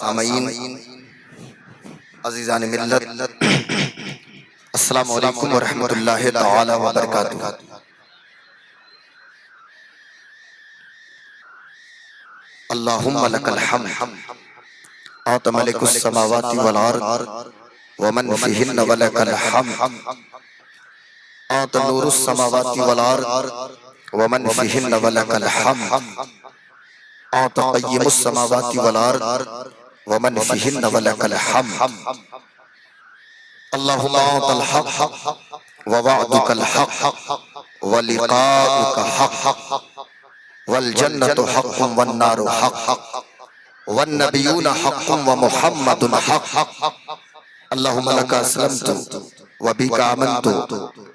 سامعین عزیزان ملت، السلام علیکم ورحمۃ اللہ تعالی وبرکاتہ۔ اللہم لک الحمد انت ملک السماوات والارض ومن فیہن ولک الحمد انت نور السماوات والارض ومن فیہن ولک الحمد انت قیم السماوات والارض ومن فیہن ولک الحمد اللہم انت الحق ووعدک الحق ولقاؤک حق والجنت حق والنار حق والنبیون حق ومحمد حق اللہم لک اسلمت وبک آمنت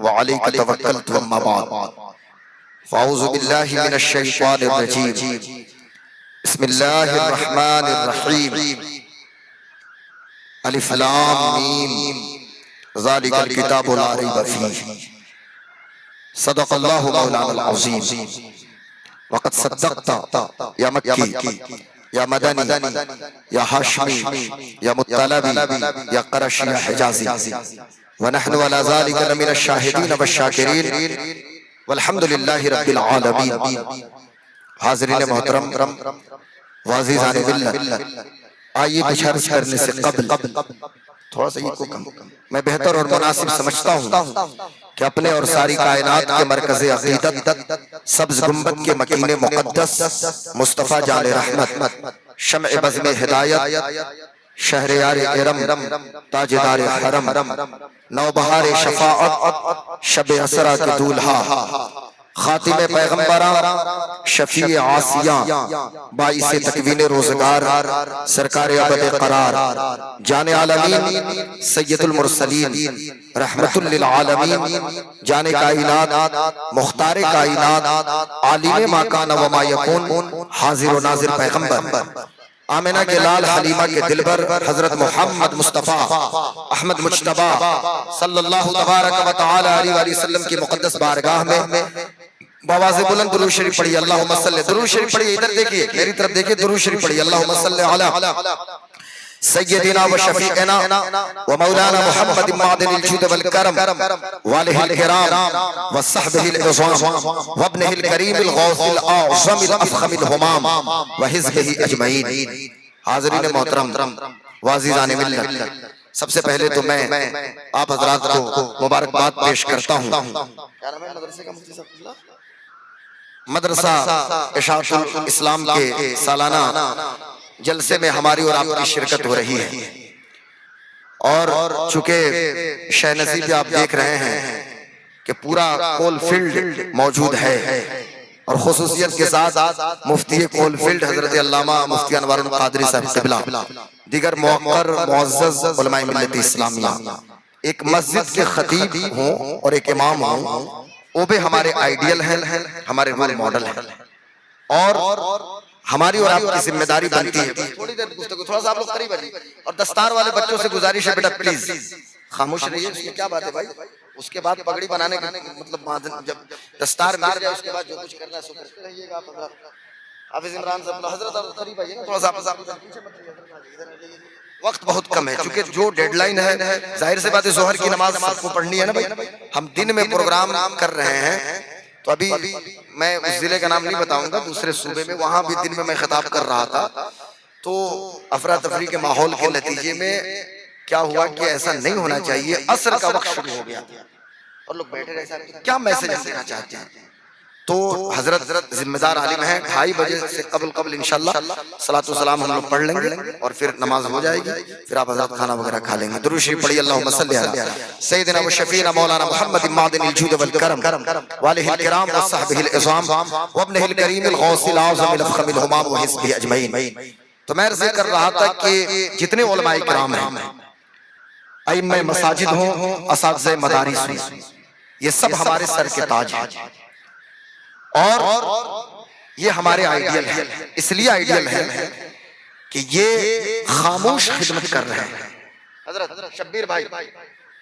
وعلیک توکلت وما بعد فاعوذ باللہ من الشیطان الرجیم بسم اللہ الرحمن الرحیم الف لام میم ذالک الکتاب لا ریب فیہ صدق اللہ مولانا العظیم وقد صدقت یا مکی یا مدنی یا ہاشمی یا مطلبی یا قرشی یا حجازی ونحن ولا ذالک لمن الشاہدین والشاکرین والحمدللہ رب العالمین۔ حاضرین محترم وعزیزان ملت، آئیے بشارت کرنے سے قبل تھوڑا سا یہ کو کم میں بہتر اور مناسب سمجھتا ہوں کہ اپنے اور ساری کائنات کے مرکز عقیدت سبز گنبد کے مکین مقدس مصطفیٰ جان رحمت شمع بزم ہدایت شہریار ارم تاجدار حرم نوبہار شفاعت شب اسرا کے دولہا خاتم پیغمبران شفیع عاصیان باعث تکوین روزگار سرکار ابد قرار جان عالمین سید المرسلین رحمت للعالمین جان کائنات مختار کائنات عالم ما کان وما یکون حاضر و ناظر پیغمبر آمنہ کے لال حلیمہ کے دلبر حضرت محمد مصطفیٰ احمد مجتبہ صلی اللہ تبارک و تعالی علیہ وسلم کی مقدس بارگاہ میں بآواز بلند درود شریف پڑھیے اللہم صلی درود شریف پڑھیے، ادھر دیکھیے میری طرف دیکھیے، درود شریف پڑھیے اللہم صلی علی سیدنا و شفیعنا و مولانا محمد معدن الجود والکرم والہ الکرام و صحبہ العظام و ابنہ الکریم الغوث الاعظم الافخم الہمام و حزبہ اجمعین۔ حاضرین محترم وعزیزان ملت، سب سے پہلے تو میں آپ حضرات کو مبارکباد پیش کرتا ہوں۔ کیا نام ہے مدرسے کا مفتی صاحب؟ مدرسہ اشاعت الاسلام کے سالانہ جلسے میں ہماری اور آپ کی شرکت ہو رہی ہے، اور چونکہ شہ نصیب پہ آپ دیکھ رہے ہیں کہ پورا کول فیلڈ موجود ہے، اور خصوصیت کے ساتھ مفتی کول فیلڈ حضرت علامہ مفتی انوار القادری صاحب قبلہ، دیگر موقر معزز علماء ملت اسلامیہ، ایک مسجد کے خطیب ہوں اور ایک امام ہوں، وہ بھی ہمارے آئیڈیل ہیں، ہمارے رول ماڈل ہیں، اور ہماری اور آپ کی ذمہ داری بنتی ہے تھوڑی دیر گفتگو، تھوڑا سا آپ لوگ قریب آئیے، اور دستار والے بچوں سے گزارش ہے بیٹا پلیز خاموش رہیے، اس میں کیا بات ہے بھائی، اس کے بعد پگڑی بنانے کا مطلب جب دستار مل جائے اس کے بعد جو کچھ کرنا ہے سو کرتے رہیے گا۔ حافظ عمران صاحب حضرت قریب آئیے، تھوڑا سا پیچھے مت رہیے، وقت بہت کم ہے، چونکہ جو ڈیڈ لائن ہے ظاہر سے بات ہے ظہر کی نماز سب کو پڑھنی ہے نا بھائی، ہم دن میں پروگرام کر رہے ہیں، تو ابھی میں اس ضلع کا نام نہیں بتاؤں گا، دوسرے صوبے میں وہاں بھی دن میں خطاب کر رہا تھا، تو افراتفری کے ماحول کے نتیجے میں کیا ہوا کہ ایسا نہیں ہونا چاہیے، عصر کا وقت شروع ہو گیا اور لوگ بیٹھے رہے، کیا میسج دینا چاہتے ہیں؟ تو حضرت ذمہ دار عالم ہیں، 2:30 بجے سے قبل انشاءاللہ صلاۃ و سلام ہم لوگ پڑھ لیں گے اور پھر نماز ہو جائے گی، پھر آپ حضرات کھانا وغیرہ کھا لیں گے۔ درود شریف پڑھیے اللہم صلی علی سیدنا و شفیعنا مولانا محمد معدن الجود والکرم والہ الکرام و صحبہ العظام و ابنہ الکریم الغوث الاعظم الافخم الہمام و حزبہ اجمعین۔ تو میں عرض کر رہا تھا کہ جتنے علماء کرام ہیں، ائمہ مساجد ہوں، اساتذہ مدارس ہوں، یہ سب ہمارے سر کے تاج ہیں، اور یہ ہمارے آئیڈیل ہے، اس لیے آئیڈیل ہے کہ یہ خاموش خدمت کر رہے ہیں۔ حضرت شبیر بھائی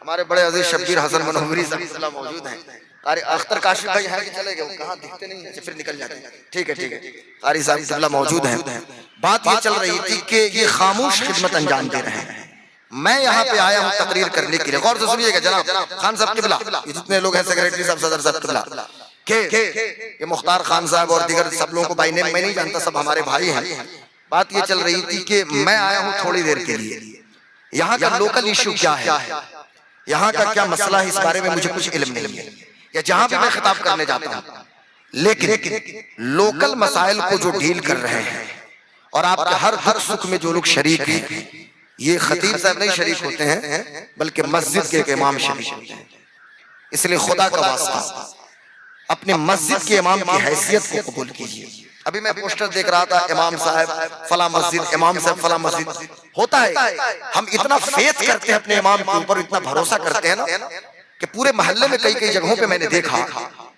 ہمارے بڑے عزیز شبیر حسن منوری صاحب موجود ہیں، قاری اختر کاشف بھائی ہیں کہ چلے گئے؟ کہاں دکھتے نہیں ہیں، پھر نکل جاتے ہیں۔ ٹھیک ہے قاری صاحب قبلہ موجود ہیں۔ بات یہ چل رہی تھی کہ یہ خاموش خدمت انجام دے رہے ہیں۔ میں یہاں پہ آیا ہوں تقریر کرنے کے لیے، غور سے سنیے گا جناب خان صاحب قبلہ، یہ جتنے لوگ ہیں سیکریٹری صاحب، صدر صاحب قبلہ، کہ یہ مختار خان صاحب اور دیگر سب لوگوں کو بائی نیم میں نہیں جانتا، سب ہمارے بھائی ہیں۔ بات یہ چل رہی تھی کہ میں آیا ہوں تھوڑی دیر کے لیے، یہاں کا لوکل ایشو کیا ہے، یہاں کا کیا مسئلہ ہے، اس بارے میں مجھے کچھ علم نہیں ہے، یا جہاں بھی میں خطاب کرنے جاتا ہوں، لیکن لوکل مسائل کو جو ڈیل کر رہے ہیں اور آپ کے ہر دکھ سکھ میں جو لوگ شریک ہیں، یہ خطیب صاحب نہیں شریک ہوتے ہیں بلکہ مسجد کے ایک امام شریک ہوتے ہیں۔ اس لیے خدا کا واسطہ اپنے مسجد کے امام کی حیثیت کو قبول کیجیے۔ ابھی میں پوسٹر دیکھ رہا تھا، امام صاحب فلاں مسجد، امام صاحب فلاں مسجد، ہوتا ہے ہم اتنا فیتھ کرتے ہیں اپنے امام کے اوپر، اتنا بھروسہ کرتے ہیں نا کہ پورے محلے میں کئی جگہوں پہ میں نے دیکھا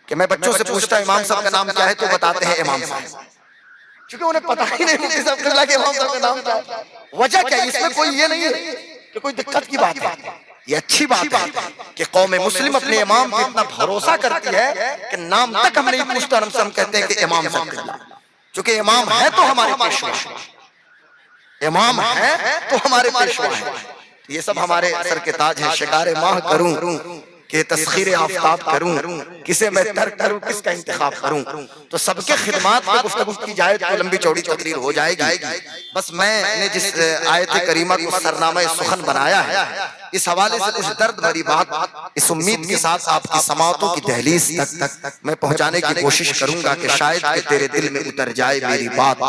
کہ میں بچوں سے پوچھتا ہوں امام صاحب کا نام کیا ہے تو بتاتے ہیں امام صاحب، چونکہ انہیں پتہ ہی نہیں مفتی صاحب قبلہ کے امام صاحب کا نام کیا ہے۔ وجہ کیا ہے؟ اس میں کوئی یہ نہیں ہے کہ کوئی دقت کی بات ہے، یہ اچھی بات ہے کہ قوم مسلم اپنے امام پہ اتنا بھروسہ کرتی ہے کہ نام تک ہم نہیں پوچھتا، ہم کہتے ہیں کہ امام صاحب قبلہ، چونکہ امام ہے تو ہمارے پیشوا ہے، امام ہے تو ہمارے پیشوا ہے۔ یہ سب ہمارے سر کے تاج ہیں۔ شکار ماہ کروں کہ تسخیر آفتاب کروں، کسے میں ترک کروں، کس کا انتخاب کروں، تو سب کے خدمات میں گفتگو کی جائے تو لمبی چوڑی تقریر ہو جائے گی۔ بس میں نے جس آیت کریمہ کو سرنامہ سخن بنایا ہے، اس حوالے سے کچھ درد بھری بات اس امید کے ساتھ آپ کی سماعتوں کی دہلیز تک میں پہنچانے کی کوشش کروں گا کہ شاید کہ تیرے دل میں اتر جائے میری بات،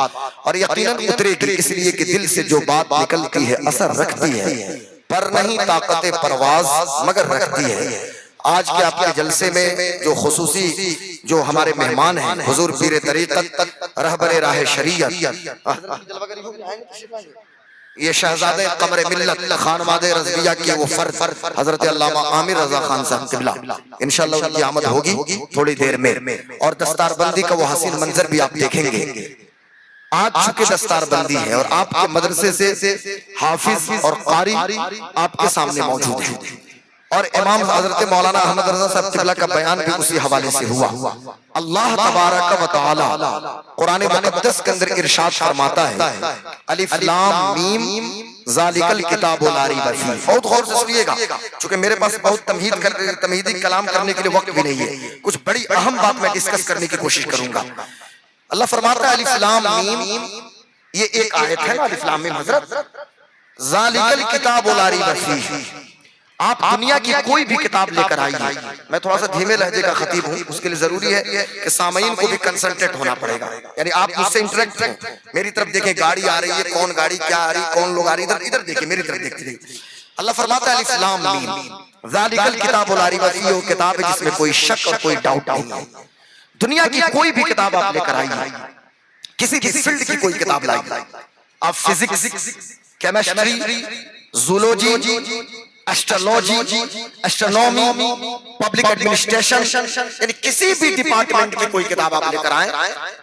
اور یقیناً اترے گی، اس لیے کہ دل سے جو بات نکلتی ہے اثر رکھتی ہے، پر نہیں طاقت پرواز مگر رکھتی ہے۔ آج کے آپ کے جلسے میں جو خصوصی جو ہمارے مہمان ہیں، حضور پیر طریقت رہبر راہ شریعت یہ شہزادہ قمر ملت خانواد رضویہ کی وہ فرد حضرت علامہ عامر رضا خان صاحب قبلہ، انشاءاللہ ان کی آمد ہوگی تھوڑی دیر میں، اور دستار بندی کا وہ حسین منظر بھی آپ دیکھیں گے۔ آج چونکہ دستار بندی ہے اور آپ کے مدرسے سے حافظ اور قاری آپ کے سامنے موجود ہیں، اور امام حضرت مولانا احمد رضا صاحب قبلہ کا بیان بھی اسی حوالے سے ہوا۔ اللہ تبارک و تعالی قرآن مقدس کے اندر ارشاد فرماتا ہے، الف لام میم ذالک الکتاب لا ریب فیہ۔ بہت غور سے سنیے گا، چونکہ میرے پاس بہت تمہیدی کلام کرنے کے لیے وقت بھی نہیں ہے، کچھ بڑی اہم بات میں ڈسکس کرنے کی کوشش کروں گا۔ اللہ فرماتا ہے الف لام میم، یہ ایک آیت ہے نا الف لام میم حضرت، ذالک الکتاب لا ریب فیہ۔ آپ دنیا کی کوئی بھی کتاب لے کر آئیے، میں تھوڑا سا دھیمے لہجے کا خطیب ہوں، اس کے لیے ضروری ہے کہ سامعین کو بھی کنسنٹریٹ ہونا پڑے گا، یعنی آپ مجھ سے انٹریکٹ ہوں، میری طرف دیکھیں گاڑی آ رہی ہے، کون گاڑی کیا آ رہی، کون لوگ آ رہی، ادھر دیکھیں، میری طرف دیکھیں۔ اللہ فرماتا ہے الف لام میم ذالک الکتاب لا ریب فیہ، وہ کتاب ہے جس میں کوئی شک اور کوئی ڈاؤٹ نہیں ہے۔ دنیا کی کوئی بھی کتاب آپ لے کر آئیے، کسی بھی فیلڈ کی کوئی کتاب لائیے، آپ physics, chemistry, zoology, astrology, astronomy, public administration, یعنی کسی بھی ڈپارٹمنٹ کی کوئی کتاب آپ لے کر آئیں،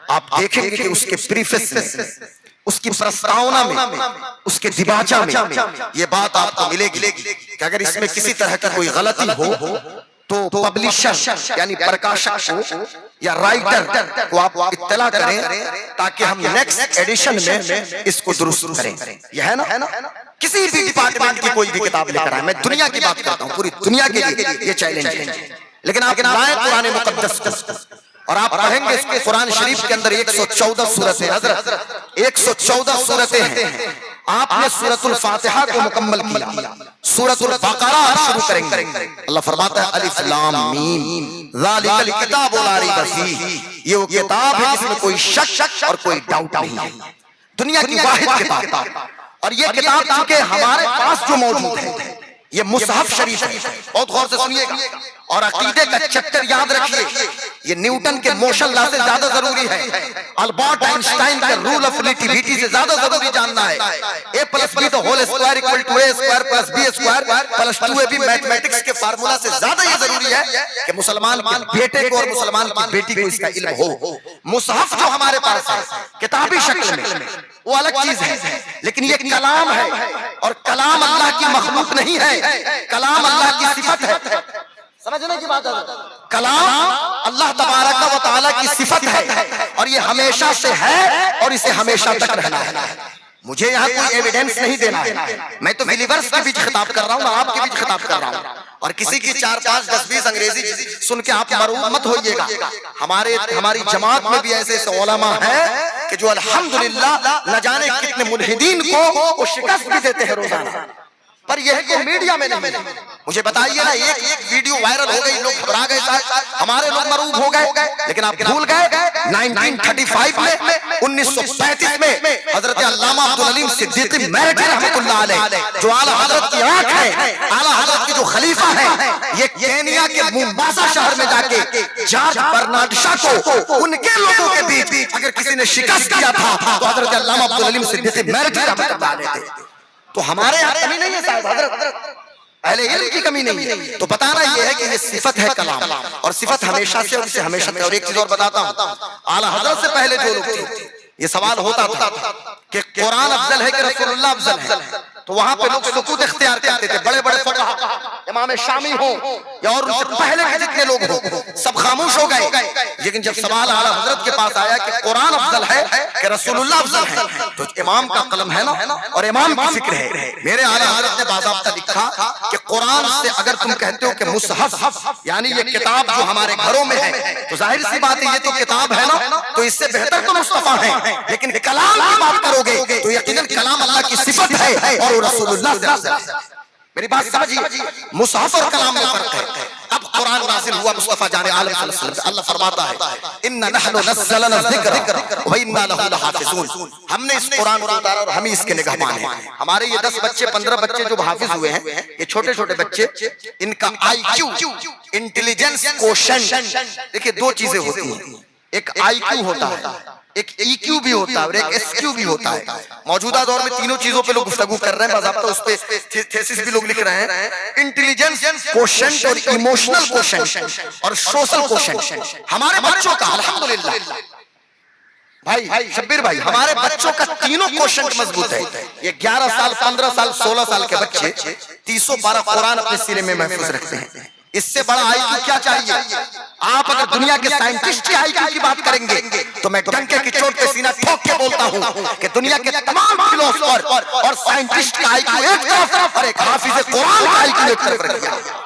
آپ دیکھیں گے کہ اس کے پریفیس میں، اس کی پرستاونا میں، اس کے دیباچہ میں یہ بات آپ کو ملے گی کہ اگر اس میں کسی طرح کی کوئی غلطی ہو تو پبلیشر یعنی پرکاشک کو یا رائٹر کو آپ اطلاع کریں تاکہ ہم نیکسٹ ایڈیشن میں اس کو درست کریں۔ یہ ہے نا، کسی بھی ڈپارٹمنٹ کی کوئی بھی کتاب لے کر آئیں، میں دنیا کی بات کرتا ہوں، پوری دنیا کے لیے یہ چیلنج ہے، لیکن آپ لائیں قرآن مقدس کو اور آپ پڑھیں گے اس کے قرآن شریف کے اندر 114 سورتیں، حضرت 114 سورتیں ہیں، آپ نے سورۃ الفاتحہ کو مکمل کیا، سورۃ البقرہ شروع کریں گے، اللہ فرماتا ہے الف لام میم ذالک الکتاب لا ریب فیہ، یہ وہ کتاب ہے جس میں کوئی شک اور کوئی ڈاؤٹ نہیں ہے، دنیا کی واحد کتاب، اور یہ کتاب چونکہ ہمارے پاس جو موجود ہے یہ مصحف شریف ہے، بہت غور سے سنیے گا، اور عقیدے کا چیپٹر یاد رکھیے، یہ نیوٹن کے موشن لا سے زیادہ ضروری ہے، البرٹ آئنسٹائن کے رول آف ریلیٹیوٹی سے زیادہ ضروری جاننا ہے، A plus B to whole square equal to A square plus B square plus 2ab mathematics کے فارمولا سے زیادہ یہ ضروری ہے کہ مسلمان کے بیٹے کو اور مسلمان کی بیٹی کو اس کا علم ہو۔ مصحف جو ہمارے پاس ہے کتابی شکل میں وہ الگ چیز ہے، لیکن یہ کلام ہے، اور کلام اللہ کی مخلوق نہیں ہے، کلام اللہ کی صفت ہے۔ سمجھنے کی بات ہے، کلام اللہ تبارک و تعالیٰ کی صفت ہے اور یہ ہمیشہ سے ہے اور اسے ہمیشہ تک رہنا ہے۔ مجھے یہاں کوئی ایویڈنس نہیں دینا ہے، میں تو بلیورز کے بیچ خطاب کر رہا ہوں، آپ کے بیچ خطاب کر رہا ہوں، اور کسی کی 4 5 10 20 انگریزی سن کے آپ مرعوب مت ہوئیے گا۔ ہماری جماعت میں بھی ایسے ایسے علماء ہیں کہ جو الحمدللہ نہ جانے کتنے ملحدین کو وہ شکست بھی دیتے ہیں روزانہ، پر یہ ہے کہ میڈیا میں نہیں۔ مجھے بتائیے نا، ایک ویڈیو وائرل ہو گئی، لوگ گھبرا گئے، ہمارے لوگ مرعوب ہو گئے، لیکن آپ بھول گئے 1935 میں 1935 میں حضرت علامہ عبدالعلیم صدیقی میرٹھی رحمۃ اللہ علیہ، جو اعلیٰ حضرت کی آنکھ ہیں، اعلیٰ حضرت کے جو خلیفہ ہیں، یہ کینیا کے مومباسا شہر میں جا کے جارج برنارڈ شاہ کو ان کے لوگوں کے بیچ اگر کسی نے شکست کیا تھا تو حضرت علامہ عبدالعلیم صدیقی میرٹھی رحمۃ اللہ علیہ تھے۔ تو ہمارے یہاں کمی نہیں ہے صاحب، حضرت اہل علم کی کمی نہیں ہے۔ تو بتانا یہ ہے کہ یہ صفت ہے کلام، اور صفت ہمیشہ سے اور اسے ہمیشہ سے۔ اور ایک چیز اور بتاتا ہوں، اعلیٰ حضرت سے پہلے جو لوگ تھے یہ سوال ہوتا تھا کہ قرآن افضل ہے کہ رسول اللہ افضل ہے، تو وہاں پہ لوگ سکوت اختیار کرتے تھے، بڑے بڑے فقہا امام شامی ہوں یا اور ان سے پہلے کے جتنے لوگ ہوں سب خاموش ہو گئے۔ لیکن جب سوال اعلیٰ حضرت کے پاس آیا کہ قرآن افضل ہے کہ رسول اللہ افضل ہے، تو امام کا قلم ہے نا اور امام کی فکر ہے۔ میرے اعلیٰ حضرت نے باضابطہ لکھا کہ قرآن سے اگر تم کہتے ہو کہ مصحف یعنی یہ کتاب جو ہمارے گھروں میں ہے، تو ظاہر سی بات ہے یہ تو کتاب ہے نا، تو اس سے بہتر تو مصطفیٰ ہے، لیکن کلام کی بات کرو گے تو یقیناً کلام اللہ کی صفت ہے اور رسول اللہ سے افضل ہے۔ میری بات سمجھیے، مصحف اور کلام میں فرق ہے۔ اب قرآن نازل ہوا مصطفیٰ جان عالم صلی اللہ علیہ وسلم، اللہ فرماتا ہے اِنَّا نَحْنُ نَزَّلْنَا الذِّكْرَ وَإِنَّا لَهُ لَحَافِظُونَ، ہم نے اس قرآن کو اتارا اور ہم ہی اس کے نگہبان ہیں۔ ہمارے یہ 10 بچے 15 بچے جو حافظ ہوئے ہیں، یہ چھوٹے چھوٹے بچے، ان کا آئی کیو انٹیلیجنس کوشنٹ، دیکھیں 2 چیزیں ہوتی ہیں، ایک آئی کیو ہوتا ہے، ایک ای کیو بھی ہوتا ہے اور ایک ایس کیو بھی ہوتا ہے۔ موجودہ دور میں تینوں چیزوں پہ لوگ گفتگو کر رہے ہیں، باضابطہ اس پہ تھیسس بھی لوگ لکھ رہے ہیں، انٹیلیجنس کوشنٹ اور ایموشنل کوشنٹ اور سوشل کوشنٹ۔ ہمارے بچوں کا الحمدللہ بھائی شبیر بھائی، ہمارے بچوں کا تینوں کوشنٹ مضبوط ہے۔ یہ 11 سال 15 سال 16 سال کے بچے 300 پارہ قرآن اپنے سینے میں محفوظ رکھتے ہیں۔ اس سے بڑا آئی کیو کیا چاہیے؟ آپ اگر دنیا کے سائنٹسٹ کی آئی کیو کی بات کریں گے تو میں ڈنکے کی چوٹ پہ سینہ ٹھوک کے بولتا ہوں کہ دنیا کے تمام فلسفر اور سائنٹسٹ کا آئی کیو ایک طرف اور ایک حافظ قرآن کا آئی کیو ایک طرف رکھ دیا۔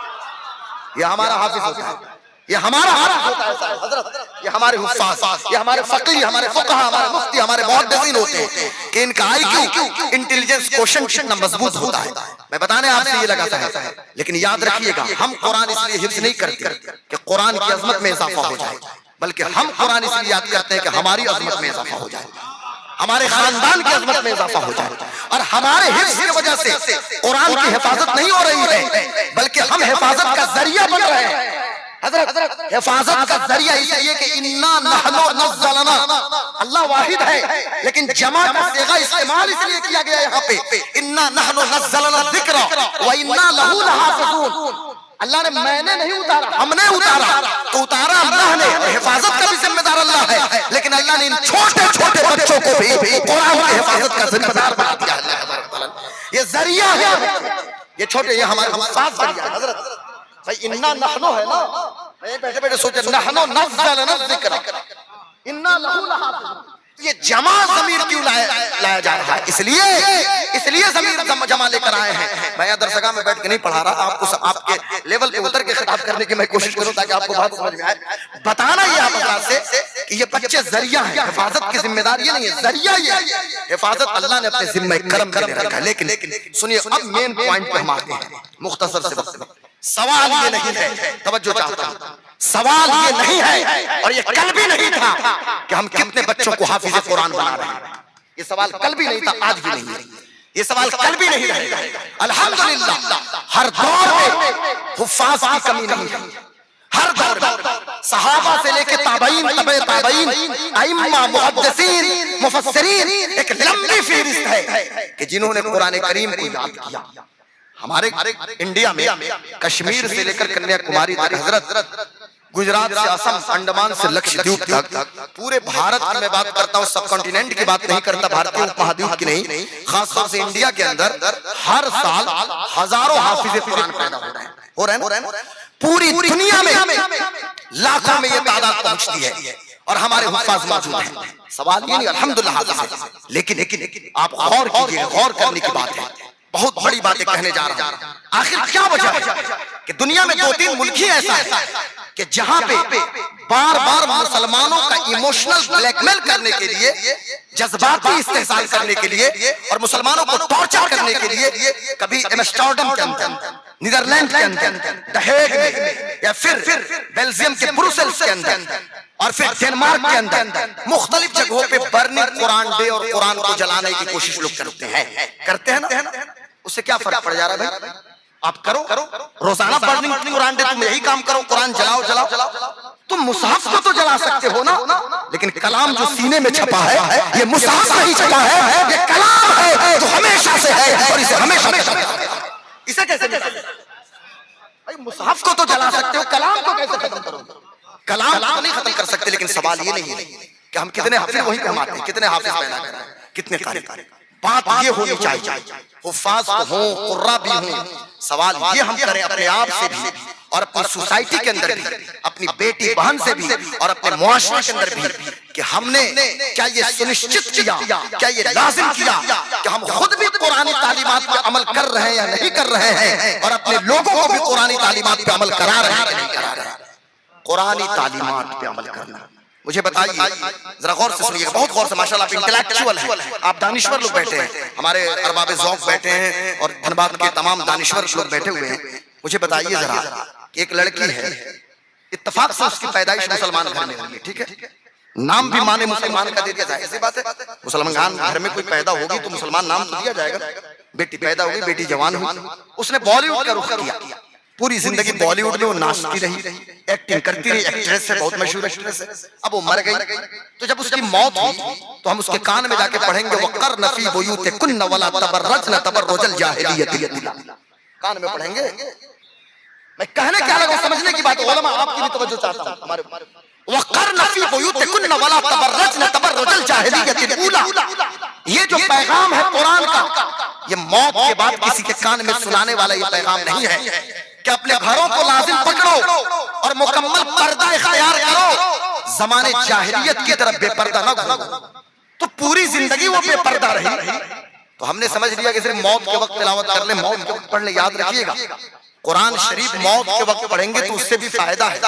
یہ ہمارا حافظ ہوتا ہے، یہ ہمارا حافظ ہوتا ہے حضرت، یہ ہمارے حفاظ، یہ ہمارے فقیہ، ہمارے فقہا، ہمارے مفتی، ہمارے محدثین ہوتے ہیں کہ ان کا آئی کیو انٹیلیجنس کوشنٹ کتنا مضبوط ہوتا ہے۔ میں بتانے آپ سے یہ لگاتا ہے، لیکن یاد رکھیے گا ہم قرآن اس لیے حفظ نہیں کرتے کہ قرآن کی عظمت میں اضافہ ہو جائے، بلکہ ہم قرآن اس لیے یاد کرتے ہیں کہ ہماری عظمت میں اضافہ ہو جائے، ہمارے خاندان کی عظمت میں اضافہ ہو جائے، اور ہمارے حفظ کی وجہ سے قرآن کی حفاظت نہیں ہو رہی ہے بلکہ ہم حفاظت کا ذریعہ بن رہے ہیں۔ حضرت حفاظت کا ذریعہ اس لیے کہ اِنَّا نَحْنُ نَزَّلْنَا، اللہ واحد ہے لیکن جمع کا صیغہ استعمال اس لیے کیا گیا یہاں پہ، اِنَّا نَحْنُ نَزَّلْنَا الذِّكْرَ وَإِنَّا لَهُ لَحَافِظُونَ۔ اللہ نے میں نے نہیں اتارا، ہم نے اتارا، تو اتارا اللہ نے، حفاظت کا بھی ذمہ دار اللہ ہے، لیکن اللہ نے ان چھوٹے چھوٹے بچوں کو بھی قرآن کی حفاظت کا ذمہ دار بنا دیا ہے۔ یہ ذریعہ ہے، یہ چھوٹے، یہ ہمارے حفاظ ذریعہ ہے۔ حضرت بھائی اِنَّا نَحْنُ ہے نا، میں بیٹھے بیٹھے سوچے نَحْنُ نَزَّلْنَا الذِّكْرَ اِنَّا لَهُ لَحَافِظُونَ، یہ جمع ضمیر کیوں لایا جا رہا ہے؟ اس لیے ضمیر جمع لے کر آئے ہیں۔ میں درسگاہ میں بیٹھ کے نہیں پڑھا رہا، آپ کو آپ کے لیول پہ اتر کے خطاب کرنے کی میں کوشش کروں تاکہ آپ کو بات سمجھ میں آئے۔ بتانا یہ آپ حضرات سے کہ یہ بچے ذریعہ ہیں، حفاظت کی ذمہ داری یہ نہیں ہے، ذریعہ یہ ہے۔ حفاظت اللہ نے اپنے ذمہ کرم کے لیے رکھا ہے۔ لیکن سنیے اب مین پوائنٹ پہ ہم آتے ہیں مختصر سے وقت میں۔ سوال یہ نہیں ہے، توجہ چاہتا ہوں، سوال یہ نہیں ہے اور یہ کل بھی نہیں تھا کہ ہم کتنے بچوں کو حافظ قرآن بنا رہے ہیں، یہ سوال کل بھی نہیں تھا، آج بھی نہیں ہے، یہ سوال کل بھی نہیں رہے گا۔ الحمدللہ ہر دور میں حفاظ کی کمی نہیں ہے، ہر دور میں صحابہ سے لے کے تابعین، تبع تابعین، ائمہ، محدثین، مفسرین، ایک لمبی فہرست ہے کہ جنہوں نے قرآن کریم کو یاد کیا۔ ہمارے انڈیا میں کشمیر سے لے کر کنیا کماری تک، حضرت گجرات سے آسام، انڈمان سے لکشدیپ تک، پورے بھارت کی میں بات کرتا ہوں، سب کانٹیننٹ کی بات نہیں کرتا، بھارتی مہادیپ کی نہیں، خاص طور سے انڈیا کے اندر ہر سال ہزاروں حافظ قرآن پیدا ہو رہے ہیں۔ پوری دنیا میں لاکھوں میں یہ تعداد پہنچتی ہے اور ہمارے حفاظ موجود ہیں. سوال یہ نہیں الحمدللہ حافظ ہے، لیکن آپ غور کیجئے، غور کرنے کی بات ہے. بہت بڑی باتیں کہنے جا رہا ہوں. آخر کیا وجہ ہے کہ دنیا میں 2-3 ملک ہی ایسا ہے کہ جہاں پہ بار بار مسلمانوں کا ایموشنل بلیک میل کرنے کے لیے، جذباتی استحصال کرنے کے لیے اور مسلمانوں کو ٹارچر کرنے کے لیے، کبھی ایمسٹرڈم کے اندر، نیدرلینڈ کے اندر، دہیگ میں، یا پھر بیلجیم کے بروسلز کے اندر، اور پھر ڈنمارک کے اندر مختلف جگہوں پہ برننگ قرآن ڈے اور قرآن کو جلانے کی کوشش لوگ کرتے ہیں نا. اس سے کیا فرق پڑ جا رہا ہے بھائی؟ آپ کرو روزانہ برننگ قرآن ڈے، تم یہی کام کرو، قرآن جلاؤ. تم مصحف کو تو جلا سکتے ہو نا، لیکن کلام جو سینے میں چھپا ہے یہ مصحف نہیں چھپا ہے، یہ کلام ہے جو ہمیشہ سے ہے اور اسے ہمیشہ اسے کیسے بھائی؟ مصحف کو تو جلا سکتے ہو، کلام کو کیسے ختم کرو؟ کلام نہیں ختم کر سکتے. لیکن سوال یہ نہیں ہے کہ ہم کتنے حافظ وہیں پہ ہم آتے ہیں، کتنے حافظ پیدا کر رہے ہیں، کتنے قاری. بات یہ ہونی چاہیے حفاظ ہوں، قرہ بھی ہوں. سوال یہ ہم کریں اپنے آپ سے بھی اور اپنی سوسائٹی کے اندر بھی، اپنی بیٹی بہن سے بھی اور اپنے معاشرے کے اندر بھی، کہ ہم نے کیا یہ سنشچت کیا، کیا یہ لازم کیا کہ ہم خود بھی قرآنی تعلیمات پہ عمل کر رہے ہیں یا نہیں کر رہے ہیں، اور اپنے لوگوں کو بھی قرآنی تعلیمات پہ عمل کرا رہے ہیں یا نہیں کرا رہے ہیں. قرآنی تعلیمات پہ عمل کرنا. مجھے بتائیے، ذرا غور سے سنیے گا، بہت غور سے. ماشاءاللہ آپ انٹلیکچوئل ہیں، آپ دانشور لوگ بیٹھے ہیں، ہمارے ارباب ذوق بیٹھے ہیں اور دھنباد کے تمام دانشور لوگ بیٹھے ہوئے ہیں. مجھے بتائیے ذرا، ایک لڑکی ہے، اتفاق سے اس کی پیدائش مسلمان گھر میں ہوئی ہے، ٹھیک ہے، نام بھی مانے مسلمان کا دے دیا جائے، ایسی بات ہے. مسلمان گھر میں کوئی پیدا ہوگی تو مسلمان نام تو دیا جائے گا. بیٹی پیدا ہوگی، بیٹی جوان ہوئی، اس نے بالی ووڈ کا رخ کیا. پوری زندگی بالی ووڈ میں وہ ناچتی رہی، ایکٹنگ کرتی رہی، ایکٹریس ہے، بہت مشہور ایکٹریس ہے. اب وہ مر گئی تو جب اس کی موت ہوئی تو ہم اس کے کان میں جا کے پڑھیں گے وَقَرْنَ فِي بُيُوتِكُنَّ وَلَا تَبَرَّجْنَ تَبَرُّجَ الْجَاهِلِيَّةِ الْأُولَىٰ. کان میں پڑھیں گے. میں کہنے کیا لگا، سمجھنے کی بات. علماء آپ کی بھی توجہ چاہتا ہوں. ہمارے وَقَرْنَ فِي بُيُوتِكُنَّ وَلَا تَبَرَّجْنَ تَبَرُّجَ الْجَاهِلِيَّةِ الْأُولَىٰ. یہ جو پیغام ہے قرآن کا، یہ موت کے بعد کسی کے کان میں سنانے والا یہ پیغام نہیں ہے کہ اپنے گھروں کو لازم پکڑو اور مکمل پردہ اختیار کرو، زمانے جاہلیت کی طرف بے پردہ نہ گھومو. تو پوری زندگی وہ بے پردہ رہی. تو ہم نے سمجھ لیا کہ صرف موت کے وقت تلاوت کر لیں، موت کے وقت پڑھ لیں. یاد رکھیے گا، قرآن شریف موت کے وقت پڑھیں گے تو اس سے بھی فائدہ ہے،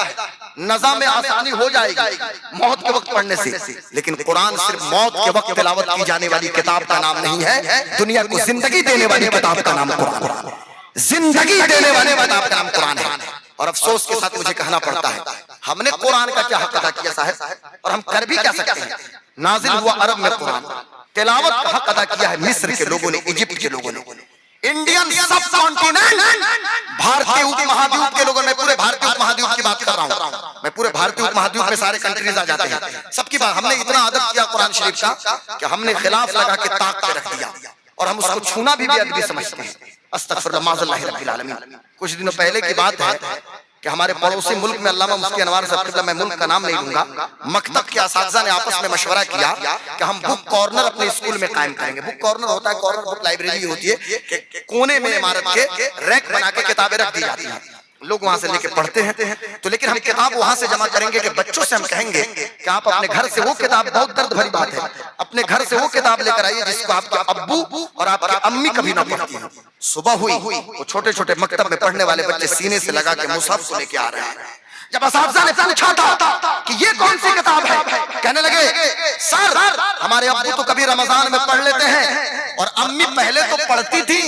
نظام میں آسانی ہو جائے گی موت کے وقت پڑھنے سے. لیکن قرآن صرف موت کے وقت تلاوت کی جانے والی کتاب کا نام نہیں ہے، دنیا کو زندگی دینے والی کتاب کا نام قرآن ہے. زندگی دینے والے کتاب کا نام قرآن ہے. اور افسوس کے ساتھ مجھے کہنا پڑتا ہے، ہم نے قرآن کا کیا حق ادا کیا صاحب، اور ہم کر بھی کیا سکتے ہیں. نازل ہوا عرب میں قرآن، تلاوت کا حق ادا کیا ہے مصر کے لوگوں نے، ایجپٹ کے لوگوں نے، انڈین سب کانٹیننٹ، بھارتی اپ مہادیپ کے لوگوں نے. پورے بھارتی اپ مہادیپ کی بات کر رہا ہوں میں، پورے بھارتی اپ مہادیپ میں سارے کنٹریز آ جاتے ہیں، سب کی بات. ہم نے اتنا ادب کیا قرآن شریف کا کہ ہم نے خلاف لگا کے طاق پہ رکھ دیا، اور ہم اس کو چھونا بھی ادبی سمجھتے ہیں. استغفر اللہ معاذ اللہ رب العالمین. کچھ دنوں پہلے کی بات ہے کہ ہمارے پڑوسی ملک میں علامہ مفتی انوار صاحب قبلہ، میں ملک کا نام نہیں لوں گا، مکتب کے اساتذہ نے آپس میں مشورہ کیا کہ ہم بک کارنر اپنے اسکول میں قائم کریں گے. بک کارنر ہوتا ہے، کارنر بک لائبریری ہوتی ہے کہ کونے میں عمارت کے ریک بنا کے کتابیں رکھ دی جاتی ہیں، لوگ وہاں سے لے کے پڑھتے ہیں. تو لیکن ہم کتاب وہاں سے جمع کریں گے کہ بچوں سے ہم کہیں گے کہ آپ اپنے گھر سے وہ کتاب، بہت درد بھری بات ہے، اپنے گھر سے وہ کتاب لے کر آئیے جس کو آپ کے ابو اور آپ کی امی کبھی نہ پڑھتی ہیں. صبح ہوئی، وہ چھوٹے چھوٹے مکتب میں پڑھنے والے بچے سینے سے لگا کے مصحف کو لے کے آ رہے ہیں. جب اساتذہ نے پوچھا تھا کہ یہ کون سی کتاب ہے، کہنے لگے سر ہمارے ابو تو کبھی رمضان میں پڑھ لیتے ہیں اور امی پہلے تو پڑھتی تھی